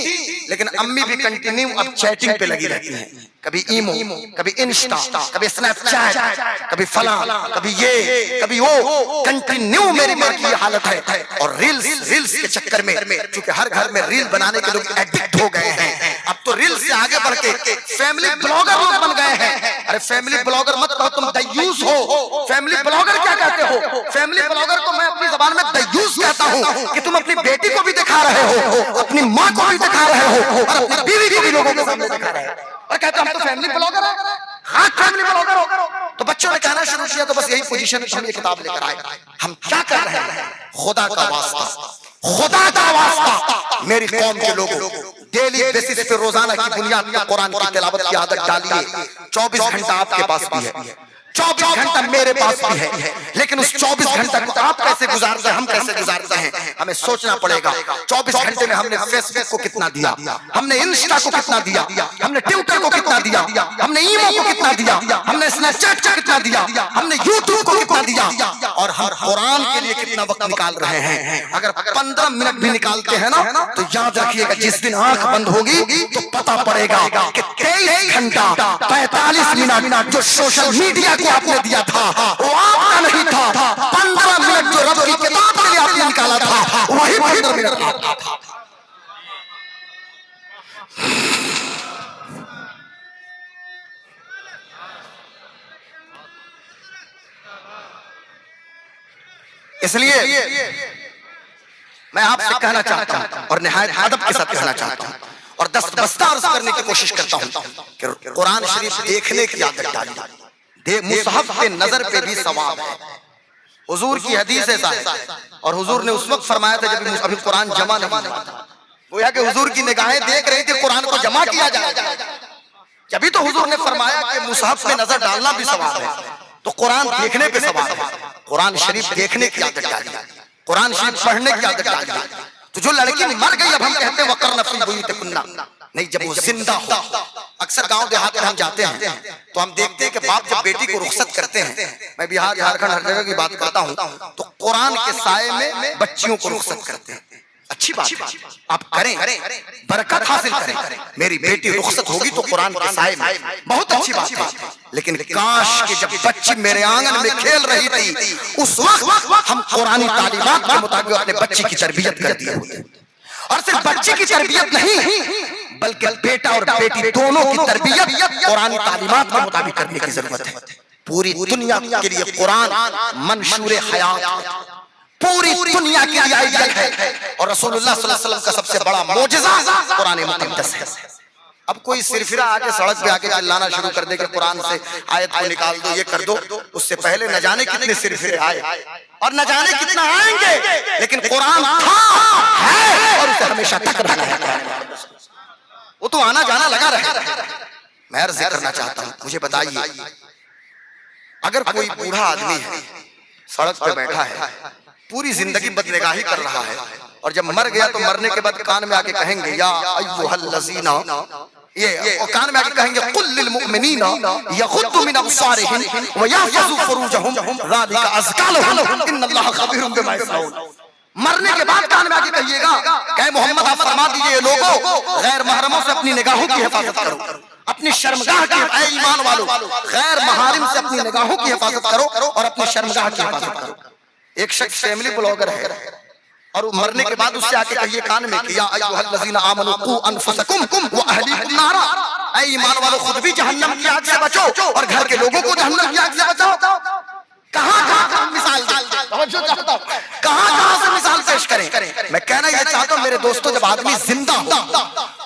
لیکن امی بھی کنٹینیو اب چیٹنگ پہ لگی رہتی ہیں، کبھی ایمو، کبھی انسٹا، کبھی سنیپ چیٹ، کبھی فلاں، کبھی یہ، کبھی وہ. کنٹینیو میری ماں کی یہ حالت ہے. اور ریلز کے چکر میں، چونکہ ہر گھر میں ریل بنانے کے لوگ ایڈکٹ ہو گئے ہیں، اب تو ریل سے آگے بڑھ کے فیملی بلاگر لوگ بن گئے ہیں. ارے فیملی بلاگر مت کہو، تم دیوس ہو. فیملی بلاگر کیا کہتے ہو؟ فیملی بلاگر کو میں اپنی زبان میں دیوس کہتا ہوں کہ تم اپنی بیٹی کو بھی دکھا رہے ہو، اپنی ماں کو بھی دکھا رہے ہو، اور اپنی بیوی کو بھی لوگوں کے سامنے دکھا رہے ہو، اور کہتے ہیں ہم تو فیملی بلاگر ہیں. ہاں فیملی بلاگر ہو. تو بچوں نے کہنا شروع کیا تو بس یہی پوزیشن ہے، ہم یہ کتاب لے کر آئے. ہم کیا کر رہے ہیں؟ خدا کا واسطہ، خدا کا واسطہ میری قوم کے لوگوں، ڈیلی بیسس پہ روزانہ کی بنیاد پر قرآن کی تلاوت کی عادت ڈالیے. 24 گھنٹہ آپ کے پاس بھی ہے, 24 گھنٹہ میرے پاس بھی ہے, لیکن اس 24 گھنٹہ کو آپ کیسے گزارتے ہیں, ہم کیسے گزارتے ہیں, ہمیں سوچنا پڑے گا. 24 گھنٹے میں ہم نے فیس بک کو کتنا دیا, ہم نے انسٹا کو کتنا دیا, ہم نے ٹویٹر کو کتنا دیا, ہم نے ایمو کو کتنا دیا, ہم نے اسنیپ چیٹ کو کتنا دیا, ہم نے یوٹیوب کو کتنا دیا, اور ہم قرآن کے لیے کتنا وقت نکال رہے ہیں. اگر 15 منٹ بھی نکالتے ہیں نا تو یاد رکھیے گا جس دن آنکھ بند ہوگی تو پتا پڑے گا کہ 23 گھنٹہ 45 منٹ جو سوشل میڈیا کو آپ نے دیا تھا وہ آپ کا نہیں تھا. 15 منٹ جو رب کی کتاب کے لیے آپ نے نکالا تھا وہی 15 منٹ آپ کا تھا. اس لیے میں آپ سے کہنا چاہتا ہوں اور نہایت ادب کے ساتھ کہنا چاہتا ہوں اور دست بستہ عرض کرنے کی کوشش کرتا ہوں کہ قرآن شریف دیکھنے کی عادت ڈالیے. مصحف پہ نظر پہ بھی ثواب ہے. حضور کی حدیث ہے اور حضور نے اس وقت فرمایا تھا جب ابھی قرآن جمع نہیں ہوا تھا. گویا کہ حضور کی نگاہیں دیکھ رہی تھی قرآن کو جمع کیا جائے. جبھی تو حضور نے فرمایا کہ مصحف پہ نظر ڈالنا بھی ثواب ہے تو قرآن دیکھنے پہ ثواب ہے. قرآن شریف دیکھنے کی عادت ڈالیے, قرآن شریف پڑھنے کی عادت ڈالیے. تو جو لڑکی مر گئی اب ہم کہتے ہیں وقرن فی بیوتکن, نہیں, جب وہ زندہ ہو. اکثر گاؤں دیہات میں ہم جاتے ہیں تو ہم دیکھتے ہیں کہ باپ جب بیٹی کو رخصت کرتے ہیں, میں بہار جھارکھنڈ ہر جگہ کی بات کرتا ہوں, تو قرآن کے سائے میں بچیوں کو رخصت کرتے ہیں. اچھی بات ہے, آپ کریں, برکت حاصل کریں. میری بیٹی رخصت ہوگی تو قرآن کے سائے میں, بہت اچھی بات ہے. لیکن کاش کہ جب بچی میرے آنگن میں کھیل رہی تھی اس وقت ہم قرآنی تعلیمات کے مطابق اپنے بچی کی تربیت کر دیے ہوتے. اور صرف بچی کی تربیت نہیں بلکہ بیٹا اور بیٹی دونوں کی تربیت قرآنی تعلیمات کے مطابق کرنے کی ضرورت ہے. پوری دنیا کے لیے قرآن منشور حیات, پوری دنیا کے لیے آئیڈیل ہے, اور رسول اللہ صلی اللہ علیہ وسلم کا سب سے بڑا معجزہ قرآن مقدس ہے. اب کوئی سرفرا آگے سڑک پہ آگے چلانا شروع کر دے کہ قرآن سے آیت کو نکال دو, یہ کر دو. اس سے پہلے نہ جانے کتنے سرفرے آئے اور نہ جانے کتنا آئیں گے, لیکن قرآن تھا ہے اور اسے ہمیشہ تک رہنا ہے. وہ تو آنا جانا لگا رہے. میں عرض کرنا چاہتا ہوں, مجھے بتائیے اگر کوئی بوڑھا آدمی ہے سڑک پہ بیٹھا ہے, پوری زندگی بدنگاہی کر رہا ہے, اور جب مر گیا تو مرنے کے بعد کان میں آ کے کہیں گے یا ایھا الذین, یہ کان میں آ کے کہیں گے قل للمؤمنین یغضوا من ابصارهم ویحفظوا فروجهم ذلک ازکی لهم ان اللہ خبیر بما یصنعون. مرنے کے بعد کان میں آ کے کہیے گا کہ محمد آپ فرما دیجئے لوگوں غیر محرموں سے اپنی نگاہوں کی حفاظت کرو, اپنی شرمگاہ کی, اے ایمان والو غیر محارم سے اپنی نگاہوں کی حفاظت کرو اور اپنی شرمگاہ کی حفاظت کرو. ایک شخص فیملی بلاگر ہے اور وہ مرنے کے بعد اس سے آ کے کہیے کان میں کہ یا ایھا الذین آمنوا قوا انفسکم واہلیکم نارا, اے ایمان والو خود بھی جہنم کی آگ سے بچو اور گھر کے لوگوں کو جہنم کی آگ سے بچاؤ. کہاں مثال کہاں سے مثال پیش کریں. میں کہنا یہ چاہتا ہوں میرے دوستو, جب آدمی زندہ ہو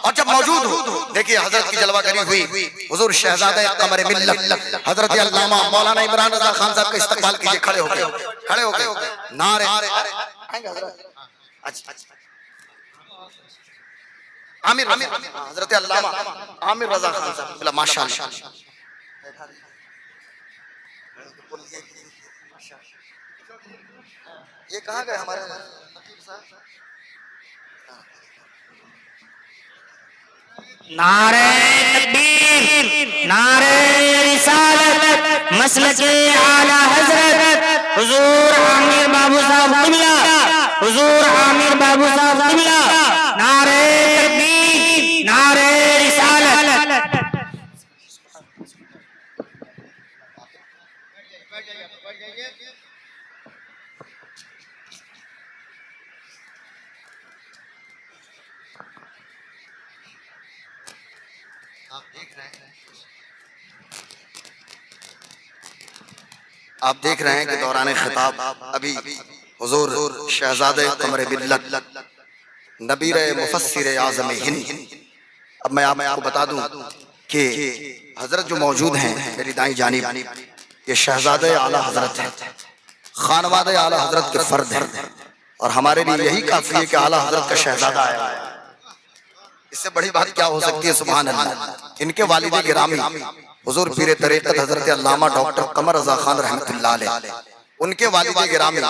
اور جب موجود ہو, دیکھیے حضرت کی جلوہ گری ہوئی, حضور شہزادہ قمر ملت حضرت علامہ مولانا عمران رضا خان صاحب کا استقبال کیجئے. کھڑے ہو گئے نعرے عامر حضرت علامہ عامر رضا خان صاحب, ماشاءاللہ یہ کہاں گئے ہمارے نقیب صاحب. نعرہ تکبیر, نعرہ رسالت, مسلک اعلی حضرت حضور عامر بابو صاحب قبلہ, حضور عامر بابو صاحب قبلہ. نعرہ تکبیر, نعرہ رسالت. آپ دیکھ رہے ہیں کہ دوران خطاب ابھی حضور شہزادہ قمر ملت نبیر مفسر اعظم ہند. اب میں آپ کو بتا دوں کہ حضرت جو موجود ہیں میری دائیں جانب, یہ شہزادہ اعلیٰ حضرت ہے, خانوادہ اعلیٰ حضرت کے فرد ہیں, اور ہمارے لیے یہی کافی ہے کہ اعلیٰ حضرت کا شہزادہ آیا ہے. اس سے بڑی بات کیا ہو سکتی ہے؟ سبحان اللہ. ان کے والد گرامی حضور پیر طریقت حضرت علامہ ڈاکٹر قمر رضا خان رحمۃ اللہ علیہ، ان کے والد گرامی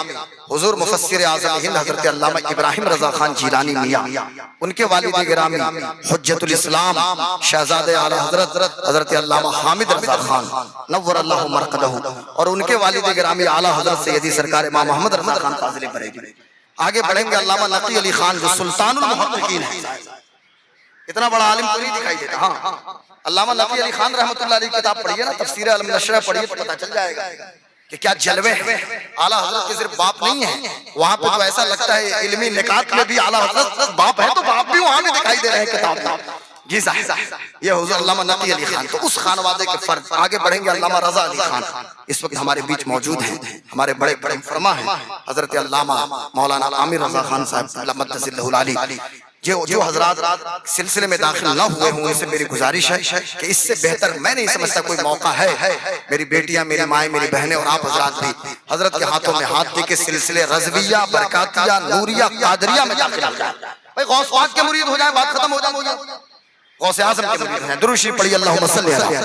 حضور مفسر اعظم ہند حضرت علامہ ابراہیم رضا خان جیلانی میاں، ان کے والد گرامی حجت الاسلام شہزادہ اعلی حضرت حضرت علامہ حامد رضا خان نور اللہ مرقدہ، اور ان کے والد گرامی اعلی حضرت سیدی سرکار امام محمد رضا خان فاضل بریلوی. آگے بڑھیں گے علامہ نقی علی خان جو سلطان المحققین ہے. اتنا بڑا عالم تو نہیں دکھائی دیتا. ہاں علامہ نقی علی خان رحمۃ اللہ علیہ کتاب پڑھیے نا، تفسیر المنشرہ پڑھیے تو پتہ چل جائے گا کہ کیا جلوے ہیں. اعلیٰ حضرت کے صرف باپ نہیں ہیں، وہاں پہ تو ایسا لگتا ہے علمی نکات میں بھی اعلیٰ حضرت باپ ہے، تو باپ بھی وہاں بھی دکھائی دے رہے ہیں کتاب میں. جی صاحب یہ حضور علامہ نقی علی خان. تو اس خانوادے کے فرد. آگے بڑھیں گے علامہ رضا علی خان، اس وقت ہمارے بیچ موجود ہیں، ہمارے بڑے بڑے فرما ہیں حضرت علامہ مولانا عامر رضا خان صاحب مقدس اللہ العالی. جو حضرات سلسلے میں داخل نہ ہوئے ہوں، اسے میری گزارش ہے کہ اس سے بہتر میں نہیں سمجھتا کوئی موقع ہے. میری بیٹیاں، میری مائیں، میری بہنیں اور آپ حضرات بھی حضرت کے ہاتھوں میں ہاتھ دے کے سلسلے رضویہ، برکاتیہ، نوریہ، قادریہ میں داخل ہو جائے. بھائی غوث پاک کے مرید ہو جائے، بات ختم ہو جائے. غوث اعظم کے مرید ہیں. درود شریف پڑھیے. اللہم صلی علی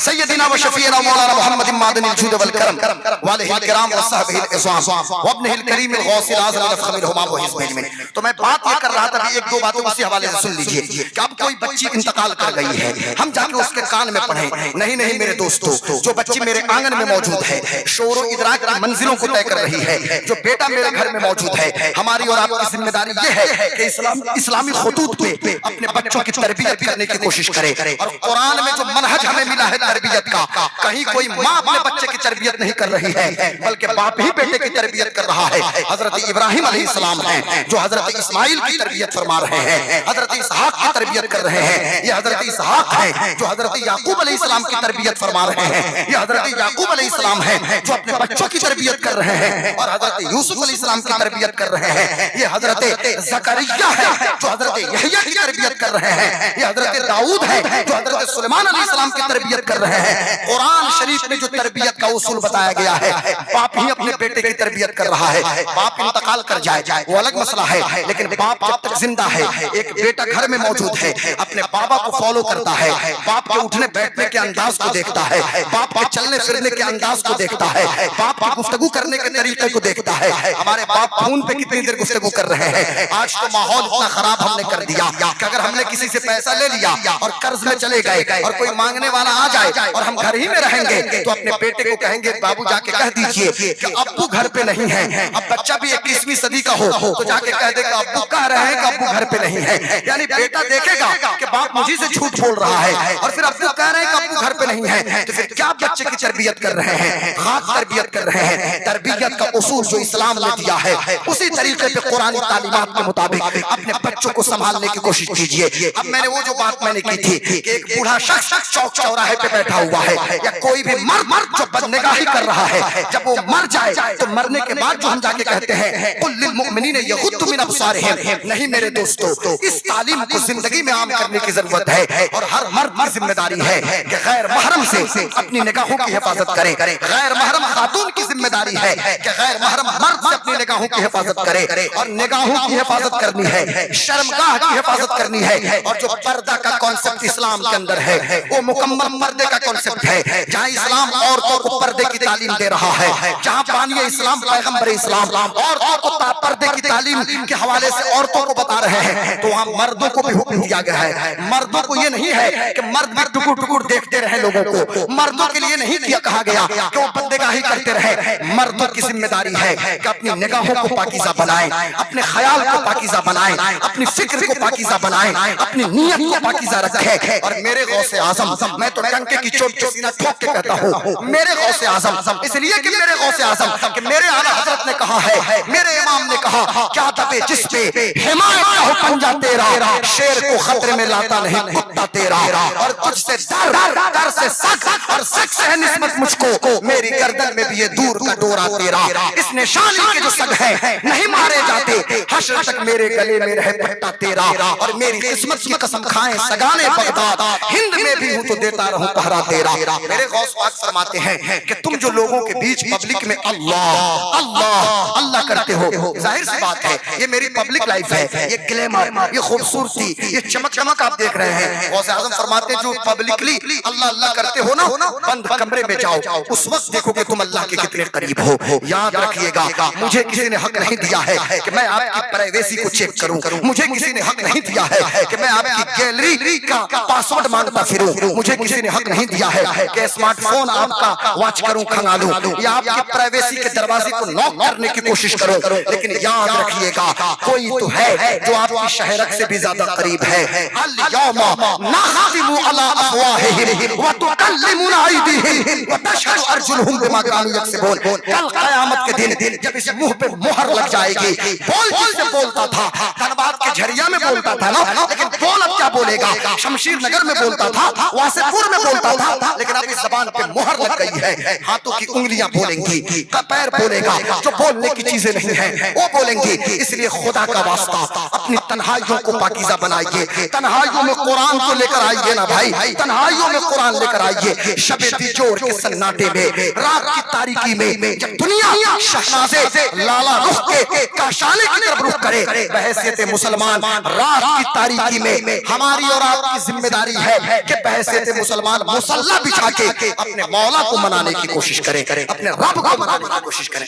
سیدنا و شفیعنا مولانا محمد معدن الجود والکرم والہ الکرام وصحبہ العظام وابنہ الکریم الغوث الاعظم الافخم الہمام وحزب اجمعین. تو میں بات یہ کر رہا تھا کہ ایک دو باتیں اسی حوالے سے سن لیجئے کہ اب کوئی بچی انتقال کر گئی ہے، ہم جا کے اس کے کان میں پڑھیں. نہیں میرے دوستو، جو بچی میرے آنگن میں موجود ہے، شعور و ادراک کی منزلوں کو طے کر رہی ہے، جو بیٹا میرے گھر میں موجود ہے، ہماری اور آپ کی ذمہ داری یہ ہے کہ اسلامی خطوط پہ اپنے بچوں کی تربیت کرنے کی کوشش کرے. اور قرآن میں جو منہج ہمیں ملا ہے تربیت کا، کہیں کوئی ماں اپنے بچے کی تربیت نہیں کر رہی ہے بلکہ باپ ہی بیٹے کی تربیت کر رہا ہے. حضرت ابراہیم علیہ السلام ہیں جو حضرت اسماعیل کی تربیت فرما رہے ہیں، حضرت اسحاق کی تربیت کر رہے ہیں. یہ حضرت اسحاق ہیں جو حضرت یعقوب علیہ السلام کی تربیت فرما رہے ہیں. یہ حضرت یعقوب علیہ السلام ہیں جو اپنے بچوں کی تربیت کر رہے ہیں اور حضرت یوسف علیہ السلام کی تربیت کر رہے ہیں. یہ حضرت زکریا ہے جو حضرت یحییٰ کی تربیت کر رہے ہیں. یہ حضرت داؤد ہے جو حضرت سلیمان علیہ السلام کی تربیت کر رہے ہیں. قرآن شریف میں جو تربیت کا اصول بتایا گیا ہے، باپ ہی اپنے بیٹے کی تربیت کر رہا ہے. باپ انتقال کر جائے وہ الگ مسئلہ ہے، لیکن باپ جب تک زندہ ہے، ایک بیٹا گھر میں موجود ہے، اپنے بابا کو فالو کرتا ہے، باپ کے اٹھنے بیٹھنے کے انداز کو دیکھتا ہے، باپ کے چلنے پھرنے کے انداز کو دیکھتا ہے، باپ کی گفتگو کرنے کے طریقے کو دیکھتا ہے. ہمارے باپ فون پہ کتنی دیر گفتگو کر رہے ہیں. آج تو ماحول اتنا خراب ہم نے کر دیا کہ اگر ہم نے کسی سے پیسہ لے لیا اور قرض میں چلے گئے اور کوئی مانگنے والا آ جائے اور ہم گھر ہی میں رہیں گے تو اپنے بیٹے کو کہیں گے بابو جا کے کہہ دیجئے کہ ابو گھر پہ نہیں ہے. اب بچہ بھی 21ویں صدی کا ہو تو جا کے کہہ دے کہ ابو کہہ رہے ہیں کہ ابو گھر پہ نہیں ہے. یعنی بیٹا دیکھے گا کہ باپ مجھے سے جھوٹ بول رہا ہے اور پھر ابو کہہ رہے ہیں کہ ابو گھر پہ نہیں ہے، تو پھر کیا بچے کی تربیت کر رہے ہیں؟ خاص تربیت کر رہے ہیں. تربیت کا اصول جو اسلام نے دیا ہے اسی طریقے پہ قرآنی تعلیمات کے مطابق اپنے بچوں کو سنبھالنے کی کوشش کیجئے. اب میں نے وہ جو بات میں نے کی تھی کہ ایک بوڑھا شخص چوک چوراہے پہ بیٹھا ہوا ہے یا کوئی بھی مرد جو بدنگاہی کر رہا ہے، جب وہ مر جائے تو مرنے کے بعد جو ہم جا کے کہتے ہیں قل للمؤمنین یغضوا من ابصارہم، نہیں میرے دوستو، اس تعلیم کو زندگی میں عام کرنے کی ضرورت ہے اور ہر مرد کی ذمہ داری ہے کہ غیر محرم سے اپنی نگاہوں کی حفاظت کرے. غیر محرم خاتون کی ذمہ داری ہے کہ غیر محرم مرد سے اپنی نگاہوں کی حفاظت کرے. اور نگاہوں کی حفاظت کرنی ہے، شرمگاہ کی حفاظت کرنی ہے. اور جو پردہ کا کانسیپٹ اسلام کے اندر ہے وہ مکمل پردے کا کانسیپٹ ہے. جہاں اسلام عورتوں کو پردے کی تعلیم دے رہا ہے، جہاں بانی اسلام پیغمبر اسلام عورتوں کو پردے کی تعلیم کے حوالے سے عورتوں کو بتا رہے ہیں، تو وہاں مردوں کو بھی حکم دیا گیا ہے. مردوں کو یہ نہیں ہے کہ مرد بھی ٹکر ٹکر دیکھتے رہے لوگوں کو. مردوں کے لیے نہیں کہا گیا کہ وہ بندگاہی کرتے رہے. مردوں کی ذمہ داری ہے کہ اپنی نگاہوں کو پاکیزہ بنائیں، اپنے خیال کو پاکیزہ بنائیں، اپنی فکر کو پاکیزہ بنائیں، اپنی نیت کو پاکیزہ رکھیں. اور میرے غوث اعظم، میں تو ڈنکے کی چوٹ پہ سینہ ٹھوک کے کہتا ہوں، میرے غوث اعظم، اس لیے کہ میرے غوث اعظم کہ میرے اعلیٰ حضرت نے کہا ہے، میرے امام نے کہا کیا دبے جس پہ حمایت کا ہو پنجہ تیرا، شیر کو خطرے میں لاتا نہیں کتا تیرا. اور تجھ سے در سے سک اور سک سے ہے نسبت مجھ کو، میری گردن میں بھی یہ دور کا ڈورا تیرا. اس نشانی کے جو سگ ہیں نہیں مارے جاتے، حشر تک میرے گلے میں رہے پٹا تیرا. اور میری قسمت کی قسم کھائیں سگانے بغداد، ہند میں بھی ہوں تو دیتا رہوں پہرا تیرا. میرے غوث پاک فرماتے ہیں کہ تم جو لوگوں کے بیچ پبلک میں اللہ اللہ اللہ کرتے ہو، ظاہر سی بات ہے یہ میری پبلک لائف ہے، یہ گلیمر، یہ خوبصورتی، یہ چمک چمک آپ دیکھ رہے ہیں. غوث اعظم فرماتے ہیں جو پبلکلی اللہ اللہ کرتے ہو نا بند کمرے میں جاؤ اس وقت دیکھو کہ تم اللہ کے کتنے قریب ہو. یاد رکھیے گا مجھے کسی نے حق نہیں دیا ہے کہ میں آپ کی پرائیویسی کو چیک کروں. مجھے کسی نے حق نہیں دیا ہے کہ میں آپ کی گیلری کا پاسورڈ مانگتا پھروں. مجھے کسی نے حق نہیں دیا ہے کہ اسمارٹ فون آپ کا واچ کروں کھنگالوں یا آپ کی پرائیویسی کے دروازے کو نوک کرنے کی کوشش کروں. لیکن یاد رکھیے گا کوئی تو ہے جو آپ کی شہرت سے بھی زیادہ قریب ہے. اليوم نختم على افواههم وتكلمنا ايديهم وتشهد ارجلهم بما كانوا يكسبون. کل قیامت کے دن جب اس منہ پہ مہر لگ جائے گی. بول جس سے بولتا تھا دھنباد کے جھریا میں بولتا تھا نا لیکن بول اب کیا بولے گا. شمشیر نگر میں بولتا تھا واسط پور میں بولتا تھا لیکن اب اس زبان پہ مہر لگ گئی ہے. ہاتھوں کی انگلیاں بولیں گی پیر بولے گا جو بولنے کی چیزیں نہیں ہیں وہ بولیں گی. اس لیے خدا کا واسطہ اپنی تنہائیوں کو پاکیزہ بنائیے. تنہائیوں میں قرآن کو لے کر آئیے نا بھائی. تنہائیوں میں قرآن لے کر آئیے. شب تیجور کے سناٹے میں رات کی تاریکی میں جب دنیا شہنازے لالا رخ کے کاشانے کی طرف رخ کرے بحیثیت مسلمان رات کی تاریکی میں ہماری اور آپ کی ذمہ داری ہے کہ بحیثیت مسلمان مصلی بچھا کے اپنے مولا کو منانے کی کوشش کریں اپنے رب کو منانے کی کوشش کریں.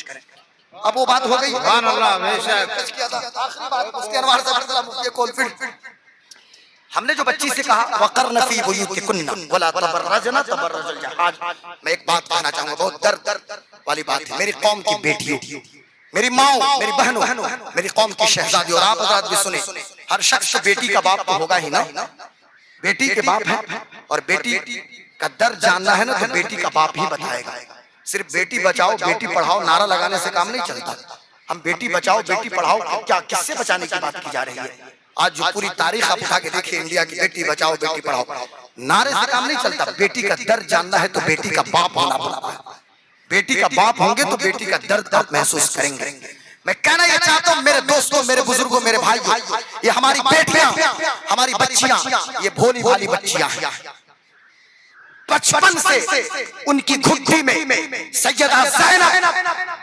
اب وہ بات ہو گئی. سبحان اللہ بے شک. آخری بات مفتی انوار صاحب مفتی کولفیلڈ ہم نے جو بچی سے کہا وقرن فی بیوتکن ولا تبرجن تبرج الجاہلیۃ. میں ایک بات کہنا چاہوں گا بہت درد والی بات ہے. میری قوم کی بیٹیوں میری ماں میری بہنوں میری قوم کی شہزادی اور آپ حضرات بھی سنیں ہر شخص بیٹی کا باپ تو ہوگا ہی نا. بیٹی کے باپ ہے اور بیٹی کا درد جاننا ہے نا تو بیٹی کا باپ ہی بتائے گا. صرف بیٹی بچاؤ بیٹی پڑھاؤ نعرہ لگانے سے کام نہیں چلتا. ہم بیٹی بچاؤ بیٹی پڑھاؤ کیا کس سے بچانے کی بات کی جا رہی ہے. آج جو پوری تاریخ آپ اٹھا کے دیکھیں انڈیا کی بیٹی بچاؤ بیٹی پڑھاؤ نعرے سے کام نہیں چلتا. بیٹی کا درد جاننا ہے تو بیٹی کا باپ ہونا پڑتا ہے. بیٹی کا باپ ہوں گے تو بیٹی کا درد آپ محسوس کریں گے. میں کہنا یہ چاہتا ہوں میرے دوستوں میرے بزرگوں میرے بھائیوں یہ ہماری بیٹیاں ہماری بچیاں یہ بھولی بھالی بچیاں ہیں. بچپن سے ان کی گھٹی میں سیدہ زینب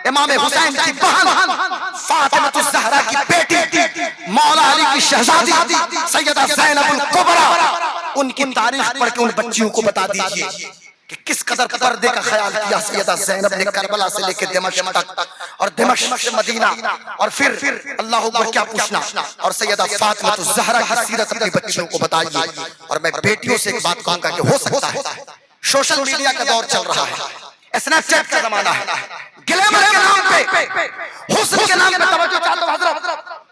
امام حسین کی بہن فاطمہ الزہرا کی بیٹی مولا علی کی شہزادی سیدہ زینب الکبریٰ ان کی تاریخ پڑھ کے ان بچیوں کو بتا دیجئے کہ کس قدر پردے کا خیال کیا سیدہ زینب نے کربلا سے لے کے دمشق تک اور دمشق سے مدینہ اور پھر اللہ اکبر کیا پوچھنا. اور سیدہ فاطمہ الزہرا کی سیرت اپنی بچیوں کو بتائیے. اور میں بیٹیوں سے ایک بات کہوں گا کہ ہو سکتا ہے سوشل میڈیا کا دور چل رہا ہے اسنیپ چیٹ کا زمانہ ہے گلیمر کے نام پہ حسن کے نام پہ توجہ چاہتا حضرت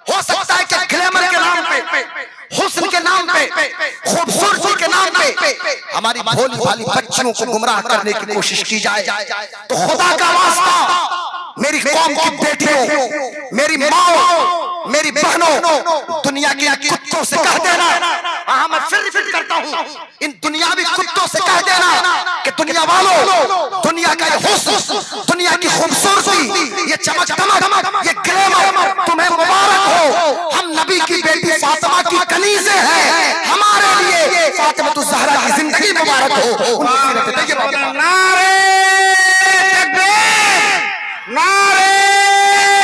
ہو سکتا ہے کہ گلیمر کے نام پہ حسن کے نام پہ خوبصورتی کے نام پہ ہماری بھولی بھالی بچیوں کو گمراہ کرنے کی کوشش کی جائے. تو خدا کا واسطہ میری قوم کی بیٹیوں میری ماں میری بہنوں دنیا کے کتوں سے کہہ دینا میں پھر ریپیٹ کرتا ہوں ان دنیاوی کتوں سے کہہ دینا کہ دنیا والوں دنیا کا یہ حسن دنیا کی خوبصورتی یہ چمک دمک یہ گلیمر تمہیں مبارک ہو. ہم نبی کی بیٹی فاطمہ کی کنیزیں ہیں ہمارے لیے فاطمہ الزہرا کی زندگی مبارک ہو. نعرے تکبیر نعرے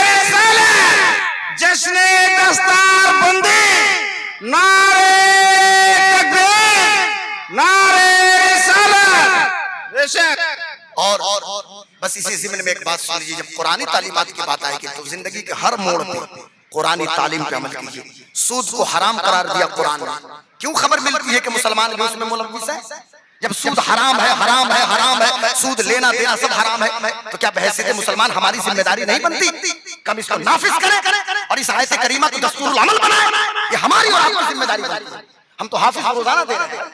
رسالت جشن دستار بندی نعرے تکبیر نعرے رسالت. بے شک. اور بس اسی ضمن میں ایک بات سن لیجیے جب قرآنی تعلیمات کی بات آئے گی تو زندگی کے ہر موڑ پہ قرآنی تعلیم پہ عمل کیجیے. سود کو حرام قرار دیا قرآن نے. کیوں خبر ملتی ہے کہ مسلمان بھی اس میں ملوث ہے؟ جب سود حرام ہے حرام ہے حرام ہے سود لینا دینا سب حرام ہے تو کیا بحیثیت مسلمان ہماری ذمہ داری نہیں بنتی کہ ہم اس کو نافذ کریں اور اس آیت کریمہ کو دستور العمل بنائیں؟ یہ ہماری اور آپ کی ذمہ داری بنتی ہے. ہم تو حافظ روزانہ دے رہے ہیں.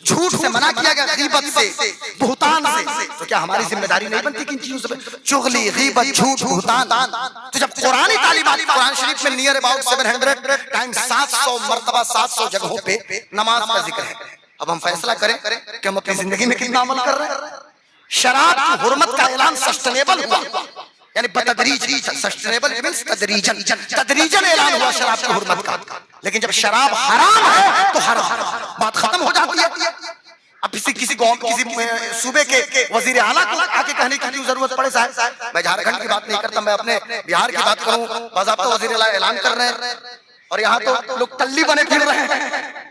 جھوٹ سے منع کیا گیا غیبت سے بہتان سے تو کیا ہماری ذمہ داری نہیں بنتی کہ ان چیزوں سے چغلی غیبت جھوٹ بہتان. تو جب قرآنی تعلیمات قرآن شریف میں نیئر اباؤٹ 700 ٹائم 700 مرتبہ 700 جگہوں پہ نماز کا ذکر ہے. اب ہم فیصلہ کریں کہ ہم اپنی زندگی میں کتنا عمل کر رہے ہیں. شراب کی حرمت کا اعلان سسٹینیبل ہوا یعنی بتدریج سسٹینیبل مینس تدریجاً اعلان ہوا شراب کی حرمت کا. لیکن جب شراب حرام ہے تو حرام بات ختم ہو جاتی ہے. اب کسی قوم کسی صوبے کے وزیر اعلیٰ کو آ کے کہنے کی ضرورت پڑے صاحب میں جھارکھنڈ کی بات نہیں کرتا میں اپنے بہار کی بات کروں باضابطہ وزیر اعلیٰ اعلان کر رہے ہیں اور یہاں تو لوگ ٹلی بنے پھر رہے ہیں.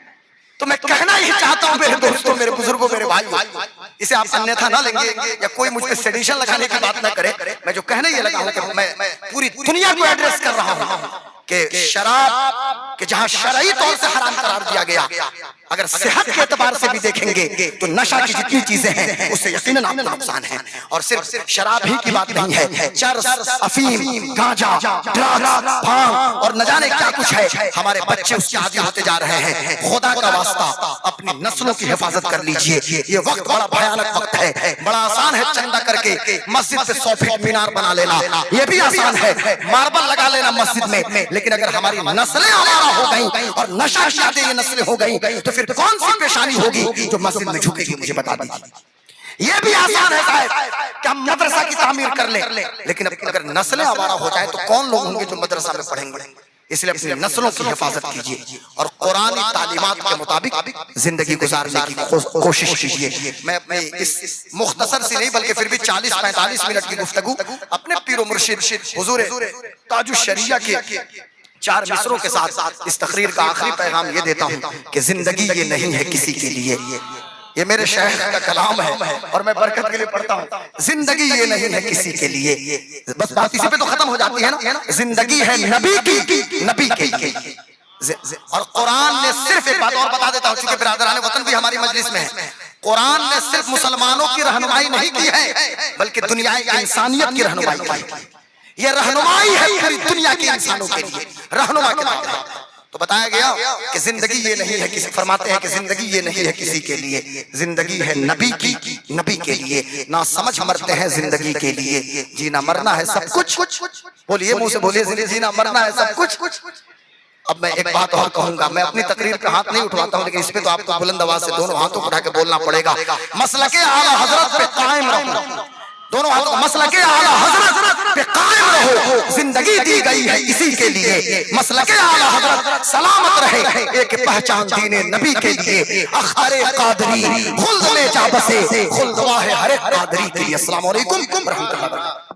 تو میں کہنا ہی چاہتا ہوں میرے دوستوں، میرے بزرگوں، میرے بھائیوں، اسے آپ انیتھا نہ لیں گے یا کوئی مجھ پہ سیڈیشن لگانے کی بات نہ کرے. میں جو کہنا یہ لگا ہوں کہ میں پوری دنیا کو ایڈریس کر رہا ہوں کہ شراب کہ جہاں شرعی طور سے حرام قرار دیا گیا، اگر صحت کے اعتبار سے بھی دیکھیں گے تو نشہ کی جتنی چیزیں ہیں اس سے یقیناً آپ کو نقصان ہے. اور صرف شراب ہی کی بات نہیں ہے، چرس، افیم، گانجا، ڈرگس، بھانگ اور نہ جانے کیا کچھ ہے. ہمارے بچے اس کے عادی ہوتے جا رہے ہیں. خدا کا واسطہ اپنی نسلوں کی حفاظت کر لیجئے. یہ وقت بڑا بھیانک وقت ہے. بڑا آسان ہے چندہ کر کے مسجد پہ 100 فٹ مینار بنا لینا، یہ بھی آسان ہے. ماربل لگا لینا مسجد میں. لیکن اگر ہماری نسلیں آوارہ ہو گئیں اور نشہ کی عادی یہ نسلیں ہو گئیں تو پھر کون سی پیشانی ہوگی جو مسجد میں جھکے گی؟ مجھے بتا دیجیے. یہ بھی آسان ہے صاحب کہ ہم مدرسہ کی تعمیر کر لیں، لیکن اگر نسلیں آوارہ ہو جائیں تو کون لوگ ہوں گے جو مدرسہ میں پڑھیں گے؟ اس لیے اپنی نسلوں کی حفاظت کیجیے اور قرآنی تعلیمات کے مطابق زندگی گزارنے کی کوشش کیجیے. میں اپنے اس مختصر سی نہیں بلکہ پھر بھی 40-45 منٹ کی گفتگو اپنے پیر و مرشد حضور تاج الشریعہ کے 4 مصروں کے ساتھ اس تقریر کا آخری پیغام یہ دیتا ہوں کہ زندگی یہ نہیں ہے کسی کے لیے. یہ میرے شیخ کا کلام ہے اور میں برکت کے لیے پڑھتا ہوں. زندگی یہ نہیں ہے کسی کے لیے، بس بات اسی پہ تو ختم ہو جاتی ہے نا. زندگی ہے نبی کی، نبی کے لیے. اور قرآن نے صرف ایک بات اور بتا دیتا ہوں چونکہ برادران وطن بھی ہماری مجلس میں ہے. قرآن نے صرف مسلمانوں کی رہنمائی نہیں کی ہے بلکہ دنیا کی انسانیت کی رہنمائی کی ہے. یہ رہنمائی ہے پوری دنیا کے انسانوں کے لیے. رہنما کے بات ہے تو بتایا گیا کہ زندگی یہ نہیں ہے کسی، فرماتے ہیں کہ زندگی یہ نہیں ہے کسی کے لیے، زندگی ہے نبی کی، نبی کے لیے. نہ سمجھ مرتے ہیں زندگی کے لیے، جینا مرنا ہے سب کچھ. بولیے منہ سے بولیے، جینا مرنا ہے سب کچھ. اب میں ایک بات اور کہوں گا، میں اپنی تقریر کا ہاتھ نہیں اٹھواتا ہوں لیکن اس پہ تو آپ کو بلند آواز سے دونوں ہاتھوں کو اٹھا کے بولنا پڑے گا. مسلک اعلیٰ حضرت پہ قائم رہو. دونوں ہاتھوں مسلک اعلیٰ حضرت پہ قائم رہو. زندگی دی گئی ہے اسی کے لیے. مسلک اعلیٰ حضرت سلامت رہے، ایک پہچان دین نبی کے لیے. اختر قادری خلد میں جا بسے، خلد واہ ہر ایک قادری کے لیے. السلام علیکم ورحمۃ اللہ وبرکاتہ.